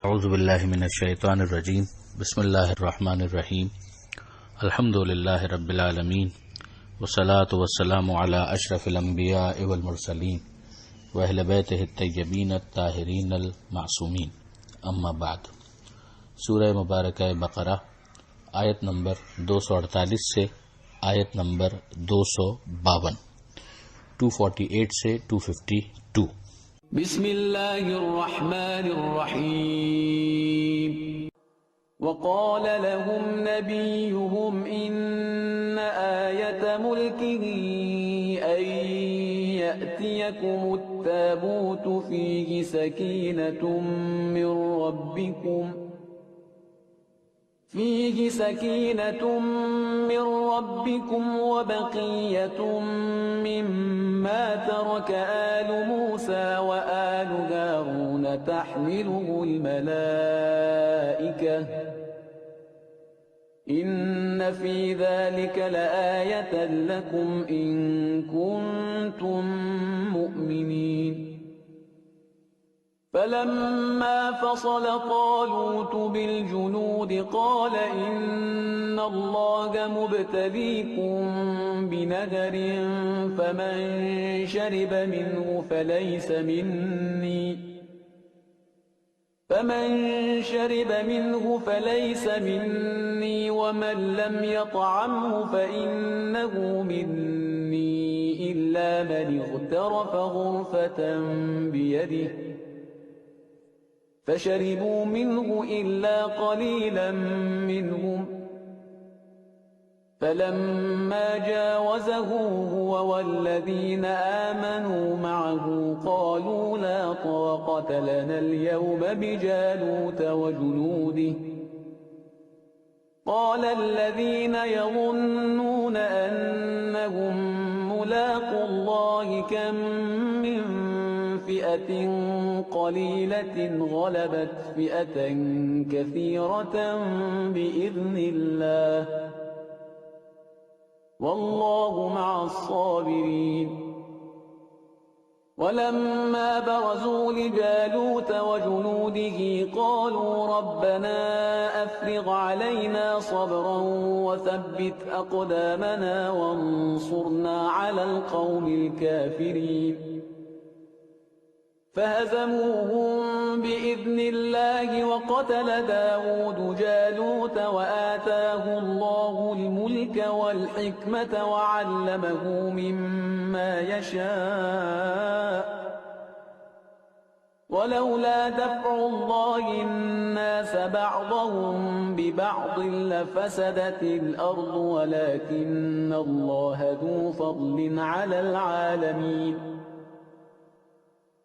اعوذ باللہ من الشیطان الرجیم بسم اللہ الرحمن الرحیم الحمد للہ رب العالمین والصلاة والسلام علی اشرف الانبیاء والمرسلین واہل بیتہ الطیبین الطاہرین المعصومین اما بعد۔ سورہ مبارکہ بقرہ آیت نمبر 248 سے آیت نمبر 252، 248 سے 252۔ بسم اللہ الرحمن الرحیم۔ وقال لهم نبيهم إن آية ملكه أن يأتيكم التابوت فيه سكينة من ربكم وبقية مما ترك آل موسى وآل هارون تحمله الملائكة إن في ذلك لآية لكم إن كنتم مؤمنين۔ فلما فصل طالوت بالجنود قال إن الله مبتليكم بنهر فمن شرب منه فليس مني ومن لم يطعمه فإنه مني إلا من اغترف غرفة بيده فشربوا منه إلا قليلا منهم فلما جاوزه هو والذين آمنوا معه قالوا لا طاقة لنا اليوم بجالوت وجنوده قال الذين يظنون أنهم ملاقو الله كم من فئة قليلة غلبت فئة كثيرة بإذن الله والله مع الصابرين۔ ولما برزوا لجالوت وجنوده قالوا ربنا أفرغ علينا صبرا وثبت أقدامنا وانصرنا على القوم الكافرين فهزموهم بإذن الله وقتل داود جالوت وآتاه الله الملك والحكمة وعلمه مما يشاء ولولا دفع الله الناس بعضهم ببعض لفسدت الأرض ولكن الله ذو فضل على العالمين۔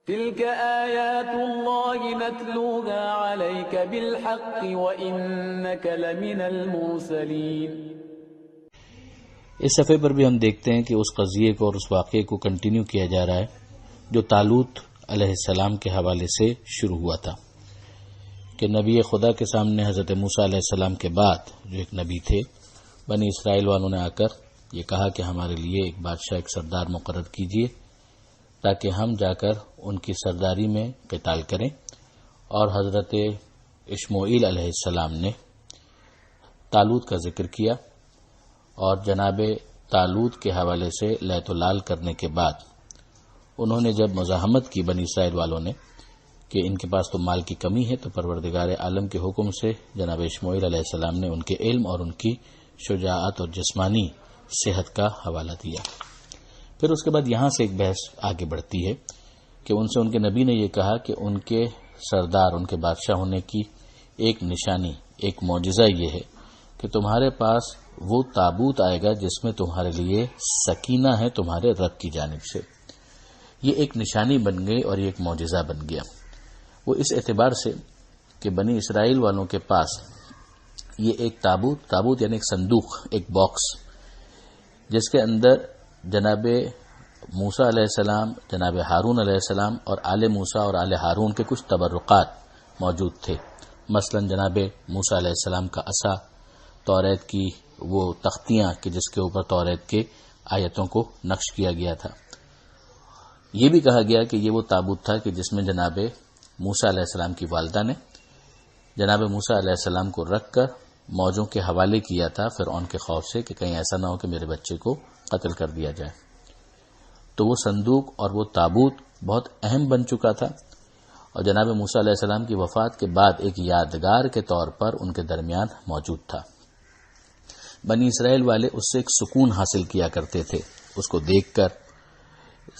تلك آیات اللہ نتلوها علیک بالحق وإنک لمن المرسلین۔ اس صفحے پر بھی ہم دیکھتے ہیں کہ اس قضیے کو اور اس واقعے کو کنٹینیو کیا جا رہا ہے جو طالوت علیہ السلام کے حوالے سے شروع ہوا تھا کہ نبی خدا کے سامنے حضرت موسیٰ علیہ السلام کے بعد جو ایک نبی تھے، بنی اسرائیل والوں نے آ کر یہ کہا کہ ہمارے لیے ایک بادشاہ، ایک سردار مقرر کیجیے تاکہ ہم جا کر ان کی سرداری میں قتال کریں۔ اور حضرت اشمعیل علیہ السلام نے طالوت کا ذکر کیا اور جناب طالوت کے حوالے سے لیت و لال کرنے کے بعد انہوں نے جب مزاحمت کی بنی اسرائیل والوں نے کہ ان کے پاس تو مال کی کمی ہے، تو پروردگار عالم کے حکم سے جناب اشمعیل علیہ السلام نے ان کے علم اور ان کی شجاعت اور جسمانی صحت کا حوالہ دیا۔ پھر اس کے بعد یہاں سے ایک بحث آگے بڑھتی ہے کہ ان سے ان کے نبی نے یہ کہا کہ ان کے سردار، ان کے بادشاہ ہونے کی ایک نشانی، ایک معجزہ یہ ہے کہ تمہارے پاس وہ تابوت آئے گا جس میں تمہارے لیے سکینہ ہے تمہارے رب کی جانب سے۔ یہ ایک نشانی بن گئی اور یہ ایک معجزہ بن گیا۔ وہ اس اعتبار سے کہ بنی اسرائیل والوں کے پاس یہ ایک تابوت یعنی ایک صندوق، ایک باکس، جس کے اندر جناب موسیٰ علیہ السلام، جناب ہارون علیہ السلام اور آل موسیٰ اور آل ہارون کے کچھ تبرکات موجود تھے۔ مثلا جناب موسیٰ علیہ السلام کا عصا، توریت کی وہ تختیاں کہ جس کے اوپر توریت کے آیتوں کو نقش کیا گیا تھا۔ یہ بھی کہا گیا کہ یہ وہ تابوت تھا کہ جس میں جناب موسیٰ علیہ السلام کی والدہ نے جناب موسیٰ علیہ السلام کو رکھ کر موجوں کے حوالے کیا تھا فرعون کے خوف سے کہ کہیں ایسا نہ ہو کہ میرے بچے کو قتل کر دیا جائے۔ تو وہ صندوق اور وہ تابوت بہت اہم بن چکا تھا، اور جناب موسیٰ علیہ السلام کی وفات کے بعد ایک یادگار کے طور پر ان کے درمیان موجود تھا۔ بنی اسرائیل والے اس سے ایک سکون حاصل کیا کرتے تھے، اس کو دیکھ کر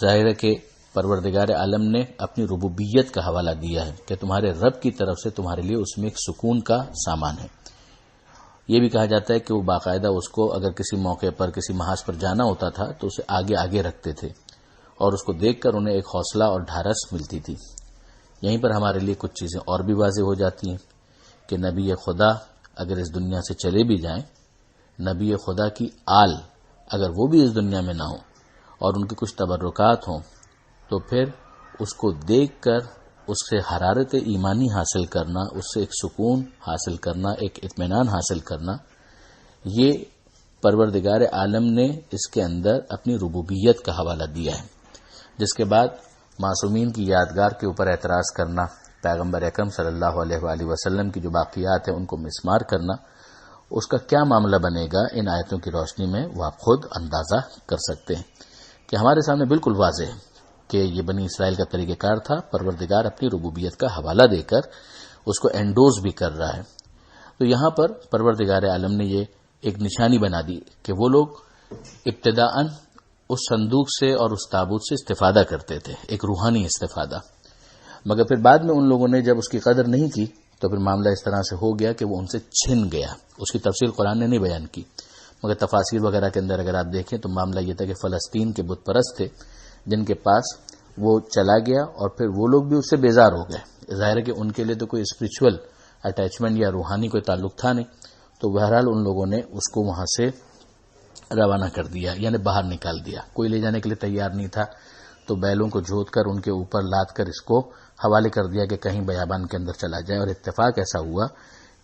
ظاہر ہے کہ پروردگار عالم نے اپنی ربوبیت کا حوالہ دیا ہے کہ تمہارے رب کی طرف سے تمہارے لیے اس میں ایک سکون کا سامان ہے۔ یہ بھی کہا جاتا ہے کہ وہ باقاعدہ اس کو اگر کسی موقع پر کسی محاذ پر جانا ہوتا تھا تو اسے آگے آگے رکھتے تھے، اور اس کو دیکھ کر انہیں ایک حوصلہ اور ڈھارس ملتی تھی۔ یہیں پر ہمارے لیے کچھ چیزیں اور بھی واضح ہو جاتی ہیں کہ نبی خدا اگر اس دنیا سے چلے بھی جائیں، نبی خدا کی آل اگر وہ بھی اس دنیا میں نہ ہو اور ان کے کچھ تبرکات ہوں، تو پھر اس کو دیکھ کر اس سے حرارت ایمانی حاصل کرنا، اس سے ایک سکون حاصل کرنا، ایک اطمینان حاصل کرنا، یہ پروردگار عالم نے اس کے اندر اپنی ربوبیت کا حوالہ دیا ہے۔ جس کے بعد معصومین کی یادگار کے اوپر اعتراض کرنا، پیغمبر اکرم صلی اللہ علیہ وآلہ وسلم کی جو باقیات ہیں ان کو مسمار کرنا، اس کا کیا معاملہ بنے گا ان آیتوں کی روشنی میں وہ آپ خود اندازہ کر سکتے ہیں کہ ہمارے سامنے بالکل واضح ہے کہ یہ بنی اسرائیل کا طریقہ کار تھا۔ پروردگار اپنی ربوبیت کا حوالہ دے کر اس کو انڈوز بھی کر رہا ہے۔ تو یہاں پر پروردگار عالم نے یہ ایک نشانی بنا دی کہ وہ لوگ ابتداءً اس صندوق سے اور اس تابوت سے استفادہ کرتے تھے، ایک روحانی استفادہ، مگر پھر بعد میں ان لوگوں نے جب اس کی قدر نہیں کی تو پھر معاملہ اس طرح سے ہو گیا کہ وہ ان سے چھن گیا۔ اس کی تفصیل قرآن نے نہیں بیان کی، مگر تفاسیر وغیرہ کے اندر اگر آپ دیکھیں تو معاملہ یہ تھا کہ فلسطین کے بت پرست تھے جن کے پاس وہ چلا گیا، اور پھر وہ لوگ بھی اس سے بیزار ہو گئے۔ ظاہر ہے کہ ان کے لیے تو کوئی اسپرچول اٹیچمنٹ یا روحانی کوئی تعلق تھا نہیں، تو بہرحال ان لوگوں نے اس کو وہاں سے روانہ کر دیا، یعنی باہر نکال دیا۔ کوئی لے جانے کے لیے تیار نہیں تھا، تو بیلوں کو جھود کر ان کے اوپر لاد کر اس کو حوالے کر دیا کہ کہیں بیابان کے اندر چلا جائے۔ اور اتفاق ایسا ہوا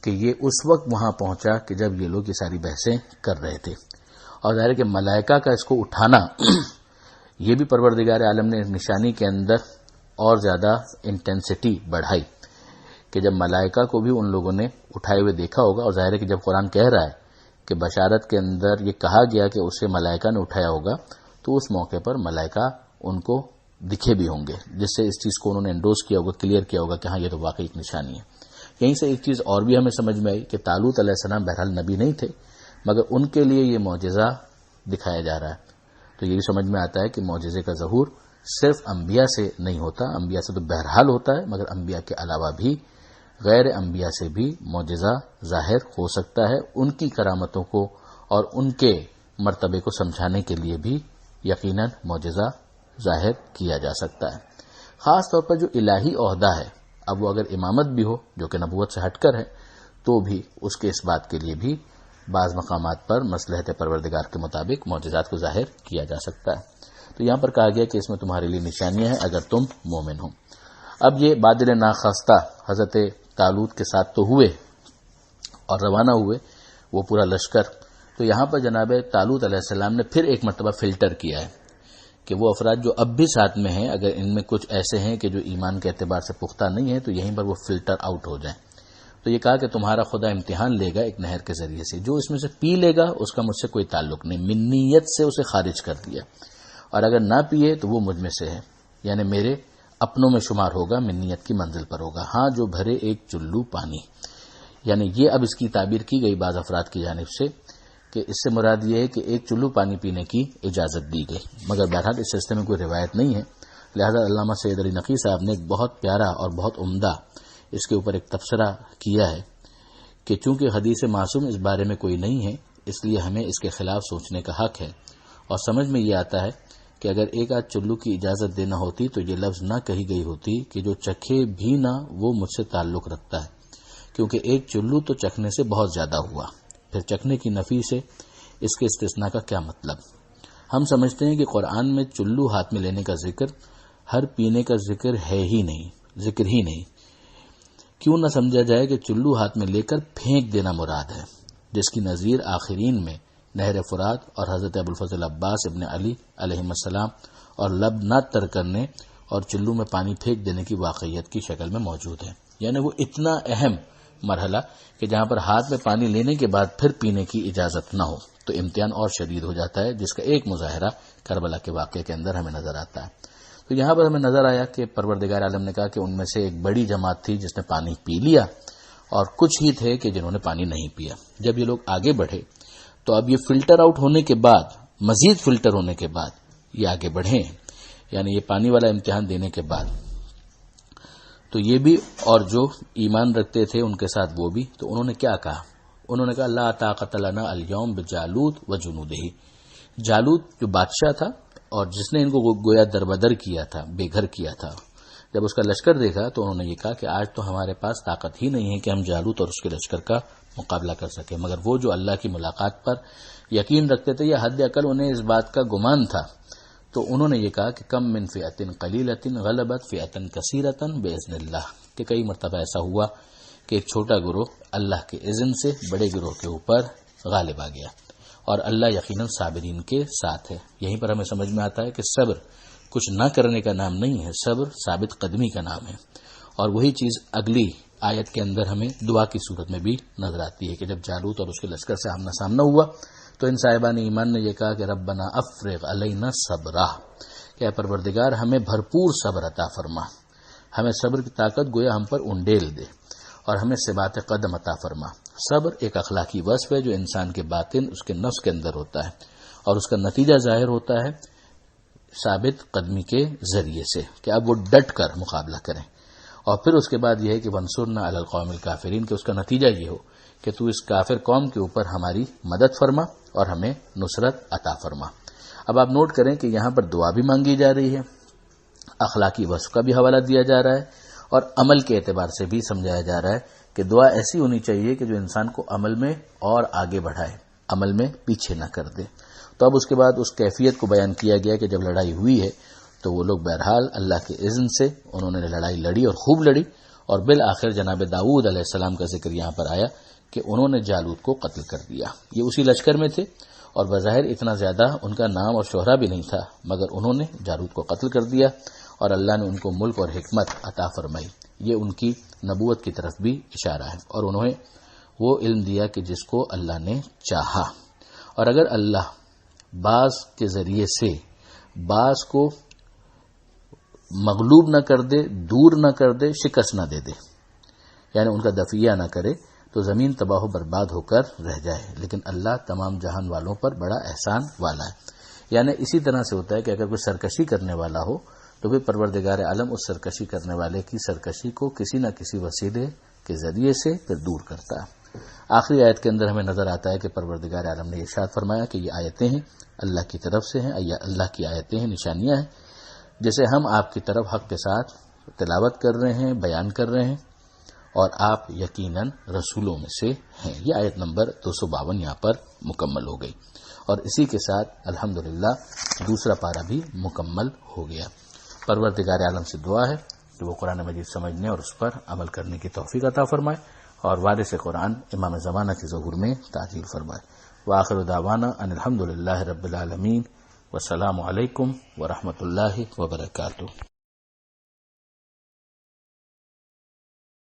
کہ یہ اس وقت وہاں پہنچا کہ جب یہ لوگ یہ ساری بحثیں کر رہے تھے، اور ظاہر ہے کہ ملائکہ کا اس کو اٹھانا یہ بھی پروردگار عالم نے نشانی کے اندر اور زیادہ انٹینسٹی بڑھائی کہ جب ملائکہ کو بھی ان لوگوں نے اٹھائے ہوئے دیکھا ہوگا، اور ظاہر ہے کہ جب قرآن کہہ رہا ہے کہ بشارت کے اندر یہ کہا گیا کہ اسے ملائکہ نے اٹھایا ہوگا، تو اس موقع پر ملائکہ ان کو دکھے بھی ہوں گے، جس سے اس چیز کو انہوں نے انڈوز کیا ہوگا، کلیئر کیا ہوگا کہ ہاں یہ تو واقعی ایک نشانی ہے۔ یہیں سے ایک چیز اور بھی ہمیں سمجھ میں آئی کہ طالوت علیہ السلام بہرحال نبی نہیں تھے، مگر ان کے لیے یہ معجزہ دکھایا جا رہا ہے، تو یہ بھی سمجھ میں آتا ہے کہ معجزے کا ظہور صرف انبیاء سے نہیں ہوتا، انبیاء سے تو بہرحال ہوتا ہے، مگر انبیاء کے علاوہ بھی غیر انبیاء سے بھی معجزہ ظاہر ہو سکتا ہے۔ ان کی کرامتوں کو اور ان کے مرتبے کو سمجھانے کے لیے بھی یقیناً معجزہ ظاہر کیا جا سکتا ہے۔ خاص طور پر جو الہی عہدہ ہے، اب وہ اگر امامت بھی ہو جو کہ نبوت سے ہٹ کر ہے، تو بھی اس کے اس بات کے لیے بھی بعض مقامات پر مصلحت پروردگار کے مطابق معجزات کو ظاہر کیا جا سکتا ہے۔ تو یہاں پر کہا گیا کہ اس میں تمہارے لیے نشانیاں ہیں اگر تم مومن ہو۔ اب یہ بادل ناخواستہ حضرت طالوت کے ساتھ تو ہوئے اور روانہ ہوئے وہ پورا لشکر، تو یہاں پر جناب طالوت علیہ السلام نے پھر ایک مرتبہ فلٹر کیا ہے کہ وہ افراد جو اب بھی ساتھ میں ہیں، اگر ان میں کچھ ایسے ہیں کہ جو ایمان کے اعتبار سے پختہ نہیں ہیں، تو یہیں پر وہ فلٹر آؤٹ ہو جائیں۔ تو یہ کہا کہ تمہارا خدا امتحان لے گا ایک نہر کے ذریعے سے، جو اس میں سے پی لے گا اس کا مجھ سے کوئی تعلق نہیں، منیت سے اسے خارج کر دیا، اور اگر نہ پیے تو وہ مجھ میں سے ہے، یعنی میرے اپنوں میں شمار ہوگا، منیت کی منزل پر ہوگا۔ ہاں جو بھرے ایک چلو پانی، یعنی یہ اب اس کی تعبیر کی گئی بعض افراد کی جانب سے کہ اس سے مراد یہ ہے کہ ایک چلو پانی پینے کی اجازت دی گئی، مگر بہرحال اس سلسلے میں کوئی روایت نہیں ہے، لہذا علامہ سید علی نقی صاحب نے ایک بہت پیارا اور بہت عمدہ اس کے اوپر ایک تبصرہ کیا ہے کہ چونکہ حدیث معصوم اس بارے میں کوئی نہیں ہے، اس لیے ہمیں اس کے خلاف سوچنے کا حق ہے، اور سمجھ میں یہ آتا ہے کہ اگر ایک آدھ چلو کی اجازت دینا ہوتی تو یہ لفظ نہ کہی گئی ہوتی کہ جو چکھے بھی نہ وہ مجھ سے تعلق رکھتا ہے، کیونکہ ایک چلو تو چکھنے سے بہت زیادہ ہوا، پھر چکھنے کی نفی سے اس کے استثناء کا کیا مطلب؟ ہم سمجھتے ہیں کہ قرآن میں چلو ہاتھ میں لینے کا ذکر ہر پینے کا ذکر ہے ہی نہیں، ذکر ہی نہیں، کیوں نہ سمجھا جائے کہ چلو ہاتھ میں لے کر پھینک دینا مراد ہے، جس کی نظیر آخرین میں نہر فرات اور حضرت ابوالفضل عباس ابن علی علیہ السلام اور لب نہ تر کرنے اور چلو میں پانی پھینک دینے کی واقعیت کی شکل میں موجود ہے، یعنی وہ اتنا اہم مرحلہ کہ جہاں پر ہاتھ میں پانی لینے کے بعد پھر پینے کی اجازت نہ ہو، تو امتحان اور شدید ہو جاتا ہے، جس کا ایک مظاہرہ کربلا کے واقعے کے اندر ہمیں نظر آتا ہے۔ تو یہاں پر ہمیں نظر آیا کہ پروردگار عالم نے کہا کہ ان میں سے ایک بڑی جماعت تھی جس نے پانی پی لیا، اور کچھ ہی تھے کہ جنہوں نے پانی نہیں پیا۔ جب یہ لوگ آگے بڑھے تو اب یہ فلٹر آؤٹ ہونے کے بعد، مزید فلٹر ہونے کے بعد یہ آگے بڑھے، یعنی یہ پانی والا امتحان دینے کے بعد، تو یہ بھی اور جو ایمان رکھتے تھے ان کے ساتھ وہ بھی، تو انہوں نے کیا کہا؟ انہوں نے کہا لا طاقت لنا اليوم بجالوت وجنودہ۔ جالوت جو بادشاہ تھا اور جس نے ان کو گویا دربدر کیا تھا، بے گھر کیا تھا، جب اس کا لشکر دیکھا تو انہوں نے یہ کہا کہ آج تو ہمارے پاس طاقت ہی نہیں ہے کہ ہم جالوت اور اس کے لشکر کا مقابلہ کر سکیں۔ مگر وہ جو اللہ کی ملاقات پر یقین رکھتے تھے یا حد اقل انہیں اس بات کا گمان تھا، تو انہوں نے یہ کہا کہ کم من فئۃ قلیلۃ غلبت فئۃ کثیرۃ باذن اللہ، کہ کئی مرتبہ ایسا ہوا کہ ایک چھوٹا گروہ اللہ کے اذن سے بڑے گروہ کے اوپر غالب آ گیا، اور اللہ یقیناً صابرین کے ساتھ ہے۔ یہیں پر ہمیں سمجھ میں آتا ہے کہ صبر کچھ نہ کرنے کا نام نہیں ہے، صبر ثابت قدمی کا نام ہے۔ اور وہی چیز اگلی آیت کے اندر ہمیں دعا کی صورت میں بھی نظر آتی ہے کہ جب جالوت اور اس کے لشکر سے آمنا سامنا ہوا تو ان صاحبان ایمان نے یہ کہا کہ ربنا افرغ علینا صبرا، کہ اے پروردگار ہمیں بھرپور صبر عطا فرما، ہمیں صبر کی طاقت گویا ہم پر انڈیل دے، اور ہمیں ثبات قدم عطا فرما۔ صبر ایک اخلاقی وصف ہے جو انسان کے باطن، اس کے نفس کے اندر ہوتا ہے، اور اس کا نتیجہ ظاہر ہوتا ہے ثابت قدمی کے ذریعے سے، کہ اب وہ ڈٹ کر مقابلہ کریں، اور پھر اس کے بعد یہ ہے کہ وانصرنا علی القوم الکافرین، کہ اس کا نتیجہ یہ ہو کہ تو اس کافر قوم کے اوپر ہماری مدد فرما اور ہمیں نصرت عطا فرما۔ اب آپ نوٹ کریں کہ یہاں پر دعا بھی مانگی جا رہی ہے، اخلاقی وصف کا بھی حوالہ دیا جا رہا ہے، اور عمل کے اعتبار سے بھی سمجھایا جا رہا ہے کہ دعا ایسی ہونی چاہیے کہ جو انسان کو عمل میں اور آگے بڑھائے، عمل میں پیچھے نہ کر دے۔ تو اب اس کے بعد اس کیفیت کو بیان کیا گیا کہ جب لڑائی ہوئی ہے تو وہ لوگ بہرحال اللہ کے اذن سے انہوں نے لڑائی لڑی اور خوب لڑی، اور بالآخر جناب داؤد علیہ السلام کا ذکر یہاں پر آیا کہ انہوں نے جالوت کو قتل کر دیا۔ یہ اسی لشکر میں تھے اور بظاہر اتنا زیادہ ان کا نام اور شہرہ بھی نہیں تھا، مگر انہوں نے جالوت کو قتل کر دیا، اور اللہ نے ان کو ملک اور حکمت عطا فرمائی۔ یہ ان کی نبوت کی طرف بھی اشارہ ہے، اور انہیں وہ علم دیا کہ جس کو اللہ نے چاہا۔ اور اگر اللہ بعض کے ذریعے سے بعض کو مغلوب نہ کر دے، دور نہ کر دے، شکست نہ دے دے، یعنی ان کا دفعیہ نہ کرے، تو زمین تباہ و برباد ہو کر رہ جائے۔ لیکن اللہ تمام جہان والوں پر بڑا احسان والا ہے، یعنی اسی طرح سے ہوتا ہے کہ اگر کوئی سرکشی کرنے والا ہو تو پھر پروردگار عالم اس سرکشی کرنے والے کی سرکشی کو کسی نہ کسی وسیلے کے ذریعے سے پھر دور کرتا ہے۔ آخری آیت کے اندر ہمیں نظر آتا ہے کہ پروردگار عالم نے ارشاد فرمایا کہ یہ آیتیں ہیں اللہ کی طرف سے ہیں، اللہ کی آیتیں ہیں، نشانیاں ہیں، جسے ہم آپ کی طرف حق کے ساتھ تلاوت کر رہے ہیں، بیان کر رہے ہیں، اور آپ یقیناً رسولوں میں سے ہیں۔ یہ آیت نمبر 252 یہاں پر مکمل ہو گئی، اور اسی کے ساتھ الحمدللہ دوسرا پارہ بھی مکمل ہو گیا۔ پروردگار عالم سے دعا ہے کہ وہ قرآن مجید سمجھنے اور اس پر عمل کرنے کی توفیق عطا فرمائے، اور وارث قرآن امام زمانہ کے ظہور میں تعجیل فرمائے۔ وآخر دعوانا ان الحمدللہ رب العالمین، والسلام علیکم ورحمۃ اللہ وبرکاتہ۔